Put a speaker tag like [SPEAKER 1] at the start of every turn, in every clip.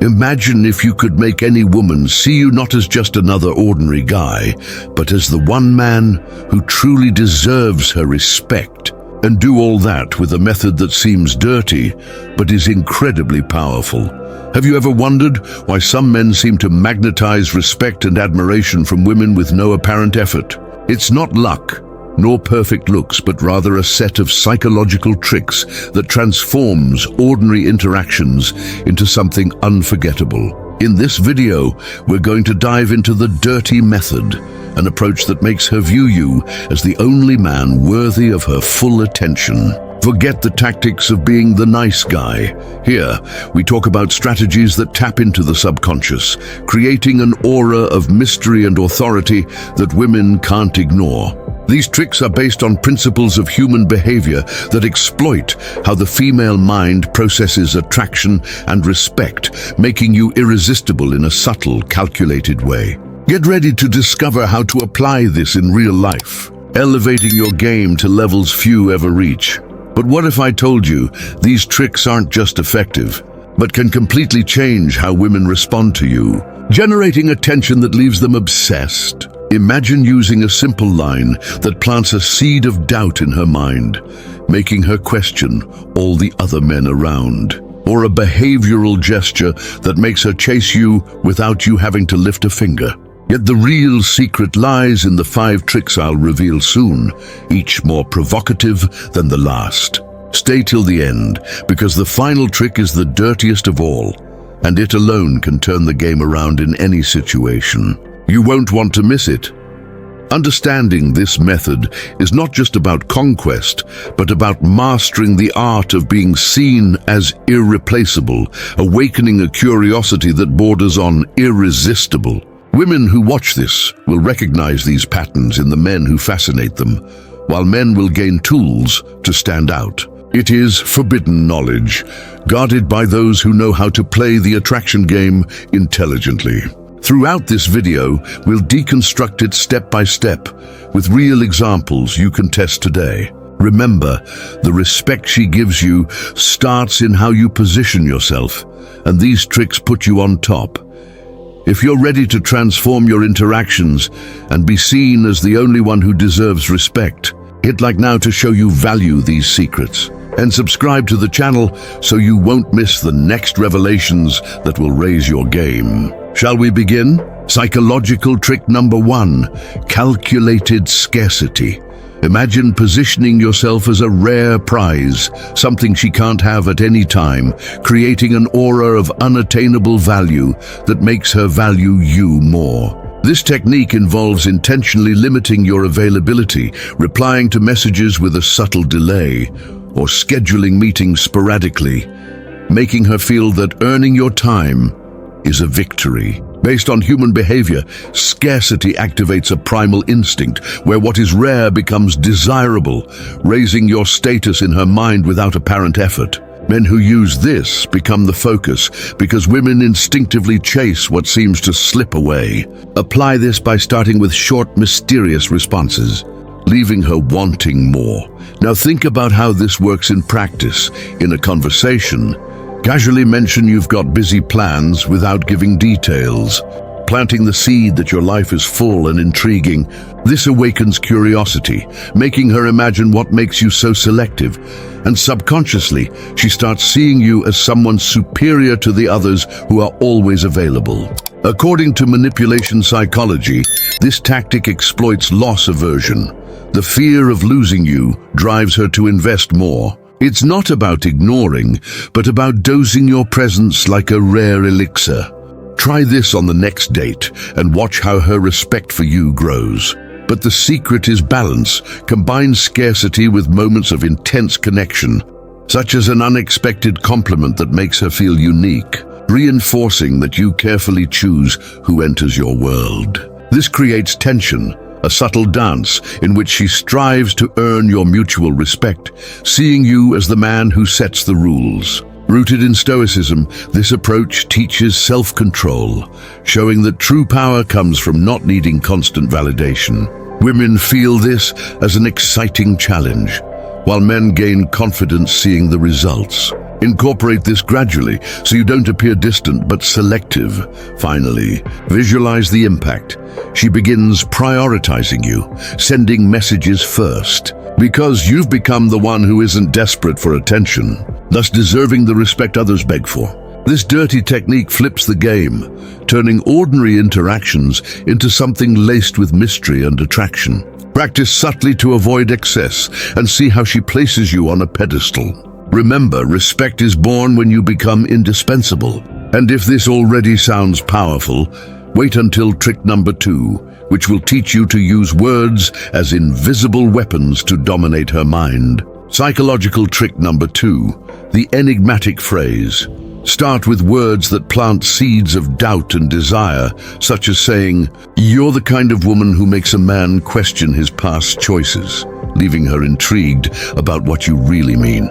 [SPEAKER 1] Imagine if you could make any woman see you not as just another ordinary guy, but as the one man who truly deserves her respect. And do all that with a method that seems dirty, but is incredibly powerful. Have you ever wondered why some men seem to magnetize respect and admiration from women with no apparent effort? It's not luck, nor perfect looks, but rather a set of psychological tricks that transforms ordinary interactions into something unforgettable. In this video, we're going to dive into the dirty method, an approach that makes her view you as the only man worthy of her full attention. Forget the tactics of being the nice guy. Here, we talk about strategies that tap into the subconscious, creating an aura of mystery and authority that women can't ignore. These tricks are based on principles of human behavior that exploit how the female mind processes attraction and respect, making you irresistible in a subtle, calculated way. Get ready to discover how to apply this in real life, elevating your game to levels few ever reach. But what if I told you these tricks aren't just effective, but can completely change how women respond to you, generating attention that leaves them obsessed? Imagine using a simple line that plants a seed of doubt in her mind, making her question all the other men around. Or a behavioral gesture that makes her chase you without you having to lift a finger. Yet the real secret lies in the 5 tricks I'll reveal soon, each more provocative than the last. Stay till the end, because the final trick is the dirtiest of all, and it alone can turn the game around in any situation. You won't want to miss it. Understanding this method is not just about conquest, but about mastering the art of being seen as irreplaceable, awakening a curiosity that borders on irresistible. Women who watch this will recognize these patterns in the men who fascinate them, while men will gain tools to stand out. It is forbidden knowledge, guarded by those who know how to play the attraction game intelligently. Throughout this video, we'll deconstruct it step by step, with real examples you can test today. Remember, the respect she gives you starts in how you position yourself, and these tricks put you on top. If you're ready to transform your interactions and be seen as the only one who deserves respect, hit like now to show you value these secrets. And subscribe to the channel so you won't miss the next revelations that will raise your game. Shall we begin? Psychological trick number 1, calculated scarcity. Imagine positioning yourself as a rare prize, something she can't have at any time, creating an aura of unattainable value that makes her value you more. This technique involves intentionally limiting your availability, replying to messages with a subtle delay, or scheduling meetings sporadically, making her feel that earning your time is a victory. Based on human behavior, scarcity activates a primal instinct where what is rare becomes desirable, raising your status in her mind without apparent effort. Men who use this become the focus because women instinctively chase what seems to slip away. Apply this by starting with short, mysterious responses, leaving her wanting more. Now think about how this works in practice. In a conversation, casually mention you've got busy plans without giving details, planting the seed that your life is full and intriguing. This awakens curiosity, making her imagine what makes you so selective, and subconsciously, she starts seeing you as someone superior to the others who are always available. According to manipulation psychology, this tactic exploits loss aversion. The fear of losing you drives her to invest more. It's not about ignoring, but about dosing your presence like a rare elixir. Try this on the next date and watch how her respect for you grows. But the secret is balance. Combine scarcity with moments of intense connection, such as an unexpected compliment that makes her feel unique, reinforcing that you carefully choose who enters your world. This creates tension, a subtle dance in which she strives to earn your mutual respect, seeing you as the man who sets the rules. Rooted in Stoicism, this approach teaches self-control, showing that true power comes from not needing constant validation. Women feel this as an exciting challenge, while men gain confidence seeing the results. Incorporate this gradually so you don't appear distant but selective. Finally, visualize the impact. She begins prioritizing you, sending messages first. Because you've become the one who isn't desperate for attention, thus deserving the respect others beg for. This dirty technique flips the game, turning ordinary interactions into something laced with mystery and attraction. Practice subtly to avoid excess and see how she places you on a pedestal. Remember, respect is born when you become indispensable. And if this already sounds powerful, wait until trick number 2, which will teach you to use words as invisible weapons to dominate her mind. Psychological trick number 2, the enigmatic phrase. Start with words that plant seeds of doubt and desire, such as saying, "You're the kind of woman who makes a man question his past choices," leaving her intrigued about what you really mean.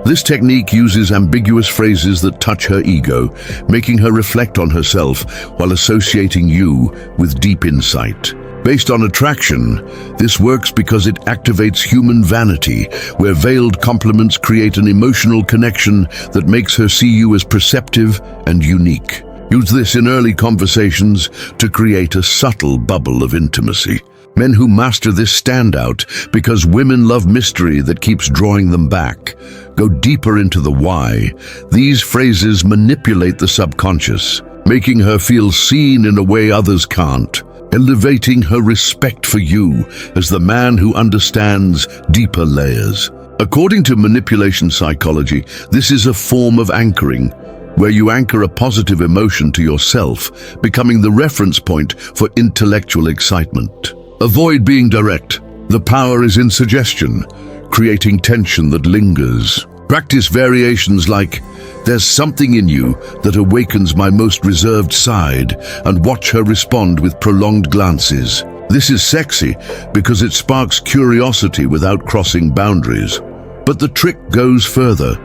[SPEAKER 1] This technique uses ambiguous phrases that touch her ego, making her reflect on herself while associating you with deep insight. Based on attraction, this works because it activates human vanity, where veiled compliments create an emotional connection that makes her see you as perceptive and unique. Use this in early conversations to create a subtle bubble of intimacy. Men who master this stand out because women love mystery that keeps drawing them back. Go deeper into the why. These phrases manipulate the subconscious, making her feel seen in a way others can't, elevating her respect for you as the man who understands deeper layers. According to manipulation psychology, this is a form of anchoring, where you anchor a positive emotion to yourself, becoming the reference point for intellectual excitement. Avoid being direct. The power is in suggestion, creating tension that lingers. Practice variations like, "There's something in you that awakens my most reserved side," and watch her respond with prolonged glances. This is sexy because it sparks curiosity without crossing boundaries. But the trick goes further.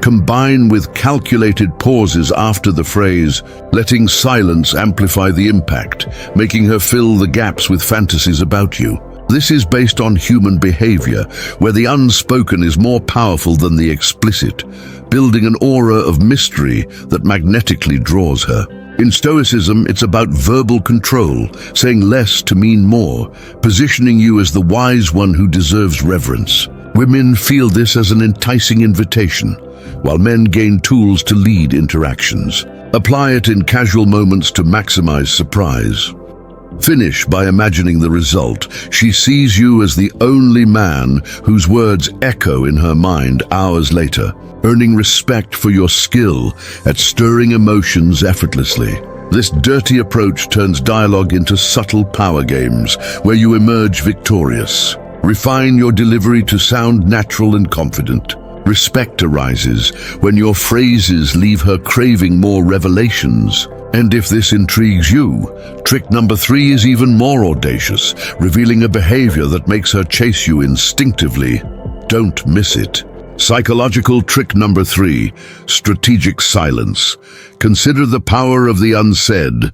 [SPEAKER 1] Combine with calculated pauses after the phrase, letting silence amplify the impact, making her fill the gaps with fantasies about you. This is based on human behavior, where the unspoken is more powerful than the explicit, building an aura of mystery that magnetically draws her. In Stoicism, it's about verbal control, saying less to mean more, positioning you as the wise one who deserves reverence. Women feel this as an enticing invitation, while men gain tools to lead interactions. Apply it in casual moments to maximize surprise. Finish by imagining the result. She sees you as the only man whose words echo in her mind hours later, earning respect for your skill at stirring emotions effortlessly. This dirty approach turns dialogue into subtle power games where you emerge victorious. Refine your delivery to sound natural and confident. Respect arises when your phrases leave her craving more revelations. And if this intrigues you, trick number 3 is even more audacious, revealing a behavior that makes her chase you instinctively. Don't miss it. Psychological trick number 3, strategic silence. Consider the power of the unsaid,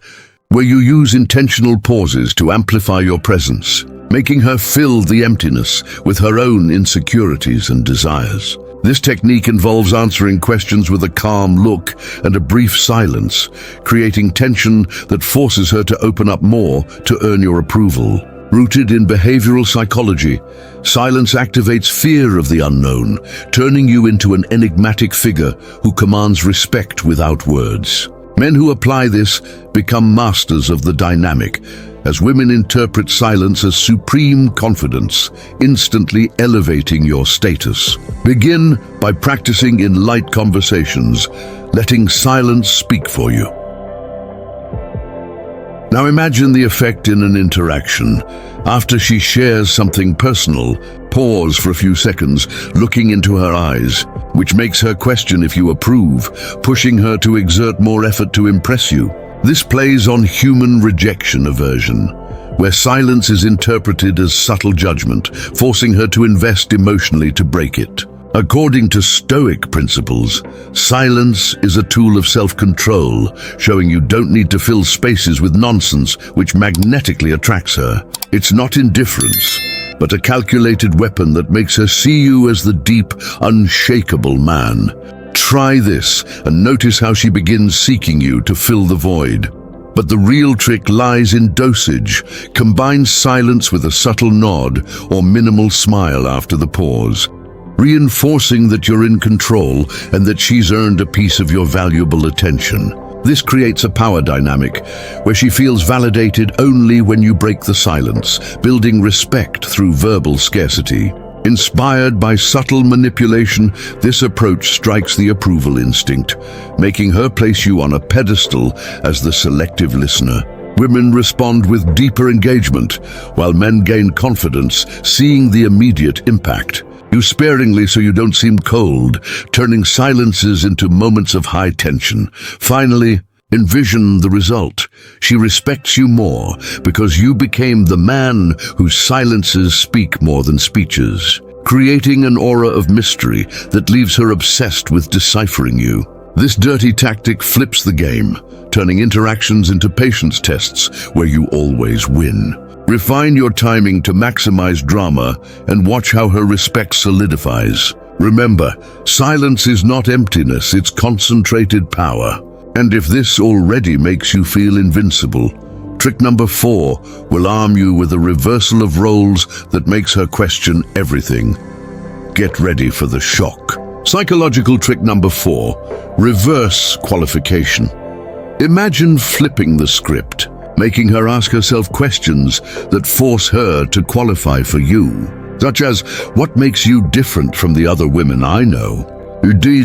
[SPEAKER 1] where you use intentional pauses to amplify your presence, making her fill the emptiness with her own insecurities and desires. This technique involves answering questions with a calm look and a brief silence, creating tension that forces her to open up more to earn your approval. Rooted in behavioral psychology, silence activates fear of the unknown, turning you into an enigmatic figure who commands respect without words. Men who apply this become masters of the dynamic, as women interpret silence as supreme confidence, instantly elevating your status. Begin by practicing in light conversations, letting silence speak for you. Now imagine the effect in an interaction. After she shares something personal, pause for a few seconds, looking into her eyes, which makes her question if you approve, pushing her to exert more effort to impress you. This plays on human rejection aversion, where silence is interpreted as subtle judgment, forcing her to invest emotionally to break it. According to Stoic principles, silence is a tool of self-control, showing you don't need to fill spaces with nonsense, which magnetically attracts her. It's not indifference, but a calculated weapon that makes her see you as the deep, unshakable man. Try this and notice how she begins seeking you to fill the void. But the real trick lies in dosage. Combine silence with a subtle nod or minimal smile after the pause, reinforcing that you're in control and that she's earned a piece of your valuable attention. This creates a power dynamic where she feels validated only when you break the silence, building respect through verbal scarcity. Inspired by subtle manipulation, this approach strikes the approval instinct, making her place you on a pedestal as the selective listener. Women respond with deeper engagement, while men gain confidence, seeing the immediate impact. Use sparingly so you don't seem cold, turning silences into moments of high tension. Finally, envision the result. She respects you more because you became the man whose silences speak more than speeches, creating an aura of mystery that leaves her obsessed with deciphering you. This dirty tactic flips the game, turning interactions into patience tests where you always win. Refine your timing to maximize drama and watch how her respect solidifies. Remember, silence is not emptiness, it's concentrated power. And if this already makes you feel invincible, trick number 4 will arm you with a reversal of roles that makes her question everything. Get ready for the shock. Psychological trick number 4, reverse qualification. Imagine flipping the script, making her ask herself questions that force her to qualify for you, such as, what makes you different from the other women I know?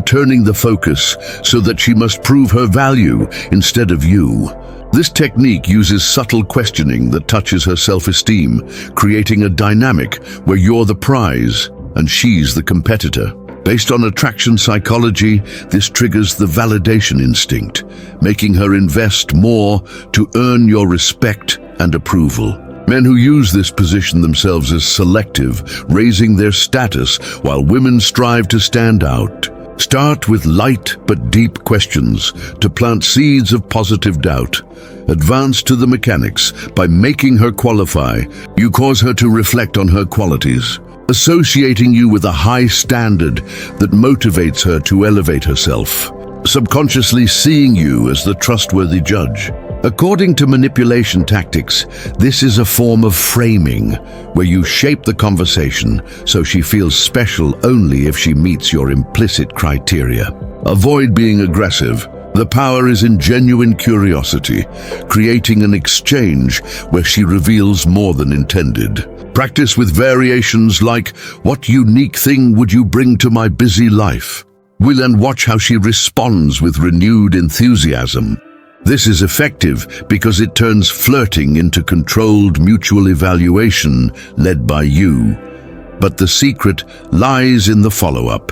[SPEAKER 1] Turning the focus so that she must prove her value instead of you. This technique uses subtle questioning that touches her self-esteem, creating a dynamic where you're the prize and she's the competitor. Based on attraction psychology, this triggers the validation instinct, making her invest more to earn your respect and approval. Men who use this position themselves as selective, raising their status while women strive to stand out. Start with light but deep questions to plant seeds of positive doubt. Advance to the mechanics. By making her qualify, you cause her to reflect on her qualities, associating you with a high standard that motivates her to elevate herself, subconsciously seeing you as the trustworthy judge. According to manipulation tactics, this is a form of framing, where you shape the conversation so she feels special only if she meets your implicit criteria. Avoid being aggressive. The power is in genuine curiosity, creating an exchange where she reveals more than intended. Practice with variations like, what unique thing would you bring to my busy life? We'll then watch how she responds with renewed enthusiasm. This is effective because it turns flirting into controlled mutual evaluation led by you. But the secret lies in the follow-up.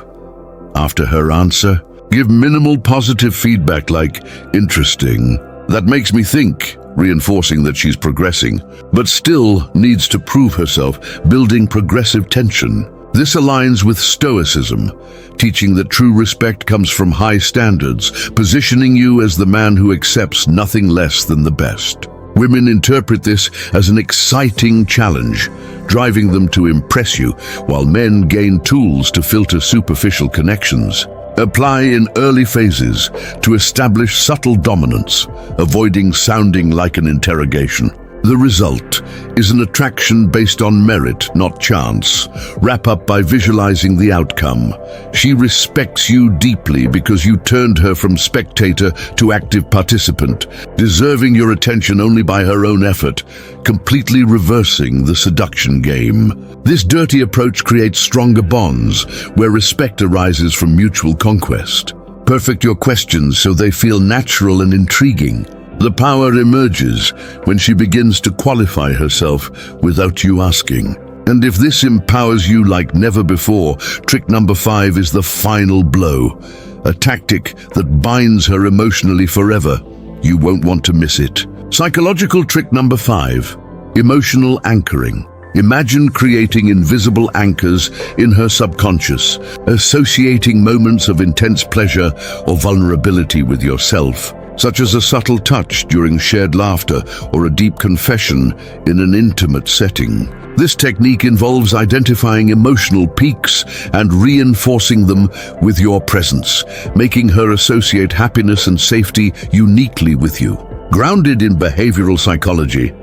[SPEAKER 1] After her answer, give minimal positive feedback like, interesting. That makes me think, reinforcing that she's progressing, but still needs to prove herself, building progressive tension. This aligns with Stoicism, teaching that true respect comes from high standards, positioning you as the man who accepts nothing less than the best. Women interpret this as an exciting challenge, driving them to impress you, while men gain tools to filter superficial connections. Apply in early phases to establish subtle dominance, avoiding sounding like an interrogation. The result is an attraction based on merit, not chance. Wrap up by visualizing the outcome. She respects you deeply because you turned her from spectator to active participant, deserving your attention only by her own effort, completely reversing the seduction game. This dirty approach creates stronger bonds, where respect arises from mutual conquest. Perfect your questions so they feel natural and intriguing. The power emerges when she begins to qualify herself without you asking. And if this empowers you like never before, trick number 5 is the final blow, a tactic that binds her emotionally forever. You won't want to miss it. Psychological trick number 5, emotional anchoring. Imagine creating invisible anchors in her subconscious, associating moments of intense pleasure or vulnerability with yourself. such as a subtle touch during shared laughter or a deep confession in an intimate setting. This technique involves identifying emotional peaks and reinforcing them with your presence, making her associate happiness and safety uniquely with you. Grounded in behavioral psychology,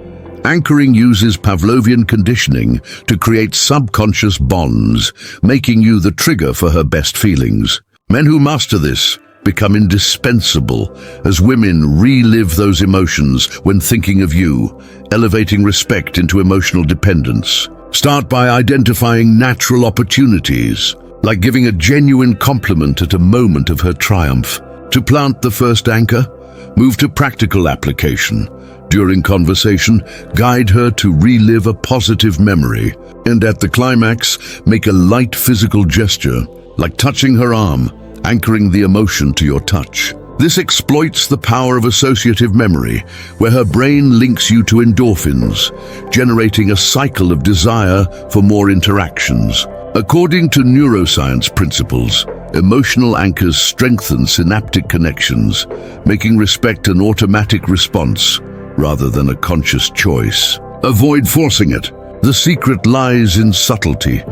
[SPEAKER 1] anchoring uses Pavlovian conditioning to create subconscious bonds, making you the trigger for her best feelings. Men who master this become indispensable as women relive those emotions when thinking of you, elevating respect into emotional dependence. Start by identifying natural opportunities, like giving a genuine compliment at a moment of her triumph. To plant the first anchor, move to practical application. During conversation, guide her to relive a positive memory. And at the climax, make a light physical gesture, like touching her arm, anchoring the emotion to your touch. This exploits the power of associative memory, where her brain links you to endorphins, generating a cycle of desire for more interactions. According to neuroscience principles, emotional anchors strengthen synaptic connections, making respect an automatic response rather than a conscious choice. Avoid forcing it. The secret lies in subtlety,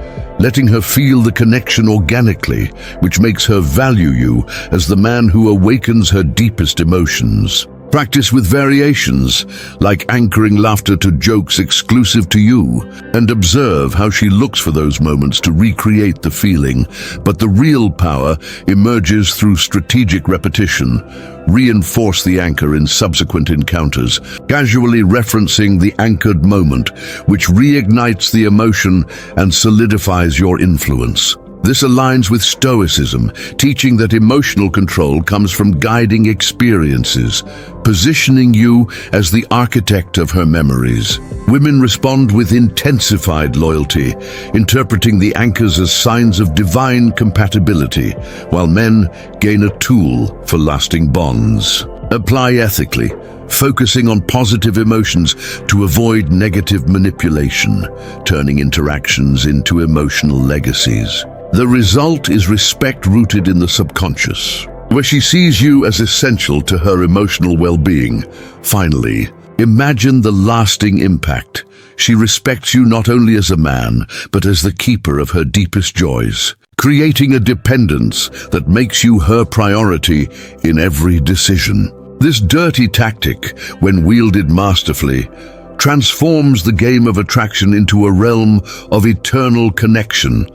[SPEAKER 1] letting her feel the connection organically, which makes her value you as the man who awakens her deepest emotions. Practice with variations, like anchoring laughter to jokes exclusive to you, and observe how she looks for those moments to recreate the feeling. But the real power emerges through strategic repetition. Reinforce the anchor in subsequent encounters, casually referencing the anchored moment, which reignites the emotion and solidifies your influence. This aligns with Stoicism, teaching that emotional control comes from guiding experiences, positioning you as the architect of her memories. Women respond with intensified loyalty, interpreting the anchors as signs of divine compatibility, while men gain a tool for lasting bonds. Apply ethically, focusing on positive emotions to avoid negative manipulation, turning interactions into emotional legacies. The result is respect rooted in the subconscious, where she sees you as essential to her emotional well-being. Finally, imagine the lasting impact. She respects you not only as a man, but as the keeper of her deepest joys, creating a dependence that makes you her priority in every decision. This dirty tactic, when wielded masterfully, transforms the game of attraction into a realm of eternal connection,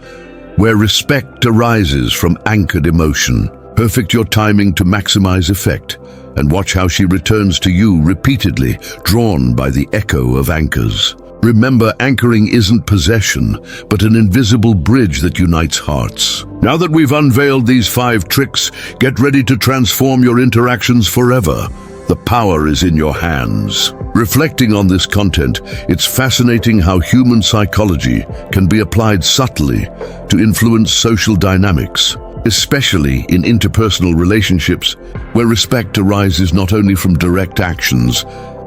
[SPEAKER 1] where respect arises from anchored emotion. Perfect your timing to maximize effect, and watch how she returns to you repeatedly, drawn by the echo of anchors. Remember, anchoring isn't possession, but an invisible bridge that unites hearts. Now that we've unveiled these 5 tricks, get ready to transform your interactions forever. The power is in your hands. Reflecting on this content, it's fascinating how human psychology can be applied subtly to influence social dynamics, especially in interpersonal relationships, where respect arises not only from direct actions,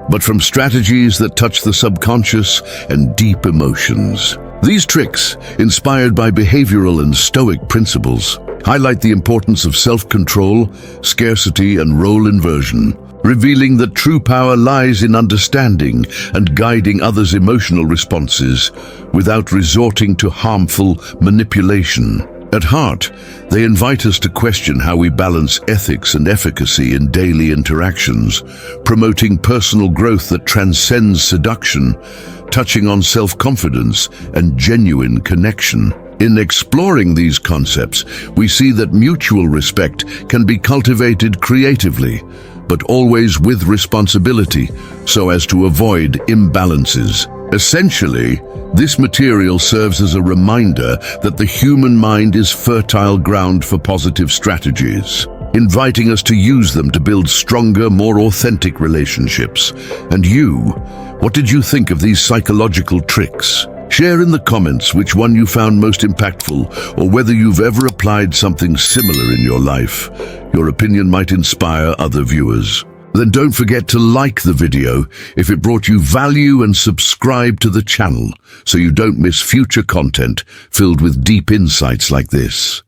[SPEAKER 1] but from strategies that touch the subconscious and deep emotions. These tricks, inspired by behavioral and Stoic principles, highlight the importance of self-control, scarcity, and role inversion, revealing that true power lies in understanding and guiding others' emotional responses without resorting to harmful manipulation. At heart, they invite us to question how we balance ethics and efficacy in daily interactions, promoting personal growth that transcends seduction, touching on self-confidence and genuine connection. In exploring these concepts, we see that mutual respect can be cultivated creatively, but always with responsibility, so as to avoid imbalances. Essentially, this material serves as a reminder that the human mind is fertile ground for positive strategies, inviting us to use them to build stronger, more authentic relationships. And you, what did you think of these psychological tricks? Share in the comments which one you found most impactful, or whether you've ever applied something similar in your life. Your opinion might inspire other viewers. Then don't forget to like the video if it brought you value, and subscribe to the channel so you don't miss future content filled with deep insights like this.